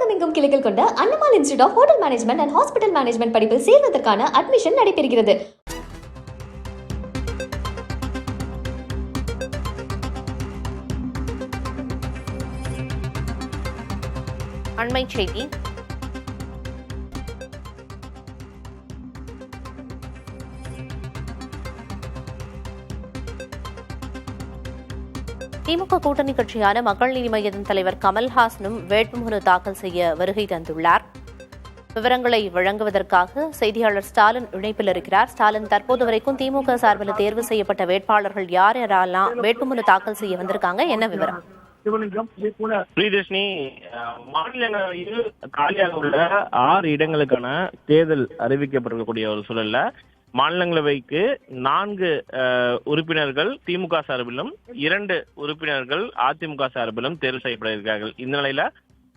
தமிழகமெங்கும் கிளைகள் கொண்ட Annamal institute of hotel management and hospital management படிப்பில் சேர்வதற்கான அட்மிஷன் நடைபெறுகிறது. அண்மை செய்தி. திமுக கூட்டணி கட்சியான மக்கள் நீதி மய்யத்தின் தலைவர் கமல்ஹாசனும் வேட்புமனு தாக்கல் செய்ய வருகை தந்துள்ளார். விவரங்களை வழங்குவதற்காக செய்தியாளர் ஸ்டாலின் இணைப்பில் இருக்கிறார். ஸ்டாலின், தற்போது வரைக்கும் திமுக சார்பில் தேர்வு செய்யப்பட்ட வேட்பாளர்கள் யார் யாரெல்லாம் வேட்புமனு தாக்கல் செய்ய வந்திருக்காங்க, என்ன விவரம்? பிரியதர்ஷினி, மாநிலங்களவையில் காலியாக உள்ள 6 இடங்களுக்கான தேர்தல் அறிவிக்கப்பட்டிருக்கக்கூடிய ஒரு சூழல்ல மாநிலங்களவைக்கு 4 உறுப்பினர்கள் திமுக சார்பிலும் 2 உறுப்பினர்கள் அதிமுக சார்பிலும் தேர்வு செய்யப்பட இருக்கிறார்கள். இந்த நிலையில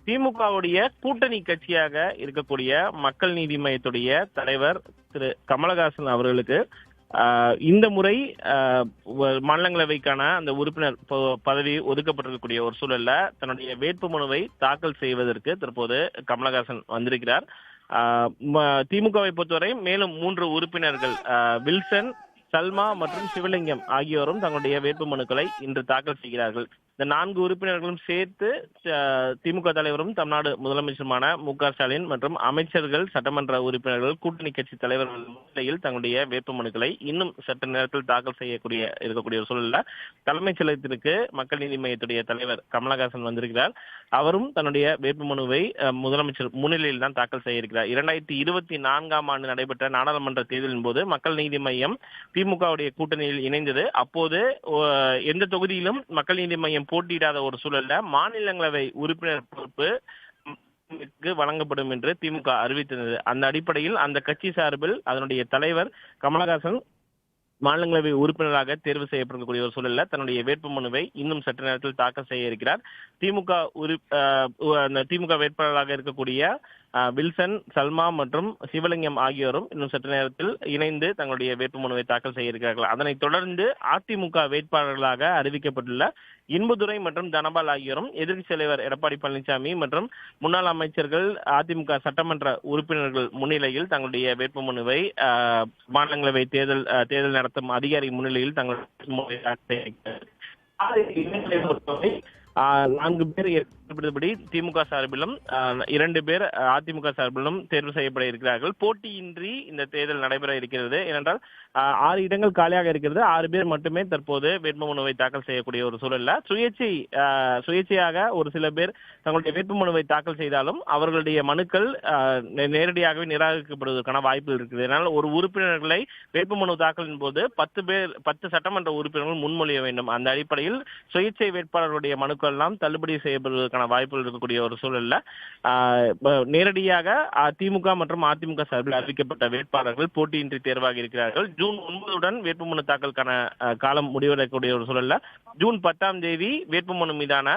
திமுகவுடைய கூட்டணி கட்சியாக இருக்கக்கூடிய மக்கள் நீதி மய்யத்துடைய தலைவர் திரு கமலஹாசன் அவர்களுக்கு இந்த முறை மாநிலங்களவைக்கான அந்த உறுப்பினர் பதவி ஒதுக்கப்பட்டிருக்கக்கூடிய ஒரு சூழல்ல தன்னுடைய வேட்புமனுவை தாக்கல் செய்வதற்கு தற்போது கமலஹாசன் வந்திருக்கிறார். திமுகவை பொறுத்தவரை மேலும் 3 உறுப்பினர்கள் வில்சன், சல்மா மற்றும் சிவலிங்கம் ஆகியோரும் தங்களுடைய வேட்புமனுக்களை இன்று தாக்கல் செய்கிறார்கள். இந்த 4 உறுப்பினர்களும் சேர்த்து திமுக தலைவரும் தமிழ்நாடு முதலமைச்சருமான மு.க. ஸ்டாலின் மற்றும் அமைச்சர்கள், சட்டமன்ற உறுப்பினர்கள், கூட்டணி கட்சி தலைவர்கள் முன்னிலையில் தங்களுடைய வேட்புமனுக்களை இன்னும் சற்று நேரத்தில் தாக்கல் இருக்கக்கூடிய ஒரு சூழல்ல தலைமைச் செயலகத்திற்கு மக்கள் நீதி மய்யத்துடைய தலைவர் கமலஹாசன் வந்திருக்கிறார். அவரும் தன்னுடைய வேட்புமனுவை முதலமைச்சர் முன்னிலையில் தான் தாக்கல் செய்ய இருக்கிறார். 2024ஆம் ஆண்டு நடைபெற்ற நாடாளுமன்ற தேர்தலின் போது மக்கள் நீதி மய்யம் திமுகவுடைய கூட்டணியில் இணைந்தது. அப்போது எந்த தொகுதியிலும் மக்கள் நீதி மய்யம் போட்டியிடாத ஒரு சூழல்ல மாநிலங்களவை உறுப்பினர் பொறுப்பு வழங்கப்படும் என்று திமுக அறிவித்தது. அந்த அடிப்படையில் அந்த கட்சி சார்பில் அதனுடைய தலைவர் கமலஹாசன் மாநிலங்களவை உறுப்பினராக தேர்வு செய்யப்படக்கூடிய ஒரு சூழல்ல தன்னுடைய வேட்புமனுவை இன்னும் சற்று நேரத்தில் தாக்கல் செய்ய இருக்கிறார். திமுக வேட்பாளராக இருக்கக்கூடிய வில்சன், சல்மா மற்றும் சிவலிங்கம் ஆகியோரும் இன்னும் சற்று நேரத்தில் இணைந்து தங்களுடைய வேட்புமனுவை தாக்கல் செய்ய இருக்கிறார்கள். அதனைத் தொடர்ந்து அதிமுக வேட்பாளர்களாக அறிவிக்கப்பட்டுள்ள இன்பதுரை மற்றும் தனபால் ஆகியோரும் எதிர்க்கட்சித் தலைவர் எடப்பாடி பழனிசாமி மற்றும் முன்னாள் அமைச்சர்கள், அதிமுக சட்டமன்ற உறுப்பினர்கள் முன்னிலையில் தங்களுடைய வேட்புமனுவை மாநிலங்களவை தேர்தல் நடத்தும் அதிகாரி முன்னிலையில் தங்களுடைய 4 பேர் ஏற்படுத்தபடி திமுக சார்பிலும் 2 பேர் அதிமுக சார்பிலும் தேர்வு செய்யப்பட இருக்கிறார்கள். போட்டியின்றி இந்த தேர்தல் நடைபெற இருக்கிறது. ஏனென்றால் 6 இடங்கள் காலியாக இருக்கிறது. 6 பேர் மட்டுமே தற்போது வேட்புமனுவை தாக்கல் செய்யக்கூடிய ஒரு சூழல்ல சுயேட்சையாக ஒரு சில பேர் தங்களுடைய வேட்புமனுவை தாக்கல் செய்தாலும் அவர்களுடைய மனுக்கள் நேரடியாகவே நிராகரிக்கப்படுவதற்கான வாய்ப்பு இருக்குது. அதனால் ஒரு உறுப்பினர்களை வேட்புமனு தாக்கலின் போது 10 சட்டமன்ற உறுப்பினர்கள் முன்மொழிய வேண்டும். அந்த அடிப்படையில் சுயேட்சை வேட்பாளர்களுடைய மனுக்கள் எல்லாம் தள்ளுபடி செய்யப்படுவதற்கான வாய்ப்புகள் இருக்கக்கூடிய ஒரு சூழல்ல நேரடியாக திமுக மற்றும் அதிமுக சார்பில் அறிவிக்கப்பட்ட வேட்பாளர்கள் போட்டியின்றி தேர்வாகி இருக்கிறார்கள். ஜூன் 9 வேட்புமனு தாக்கலுக்கான காலம் முடிவடையக்கூடிய ஒரு சூழல்ல ஜூன் 10ஆம் தேதி வேட்புமனு மீதான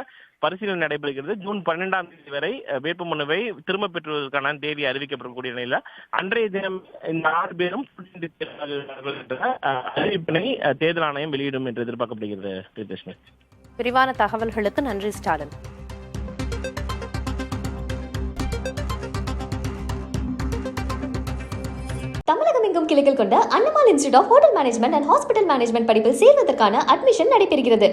பரிசீலனை நடைபெறுகிறது. ஜூன் 12ஆம் தேதி வரை வேட்புமனுவை திரும்ப பெற்றுவதற்கான தேதி அறிவிக்கப்படக்கூடிய நிலையில அன்றைய தினம் இந்த 6 பேரும் என்ற அறிவிப்பினை தேர்தல் ஆணையம் வெளியிடும் என்று எதிர்பார்க்கப்படுகிறது. பிரியதர்ஷினி, விரிவான தகவல்களுக்கு நன்றி ஸ்டாலின். தமிழகமெங்கும் கிளைகள் கொண்ட Annamal institute of hotel management and hospital management படிப்பில் சேர்வதற்கான அட்மிஷன் நடைபெறுகிறது.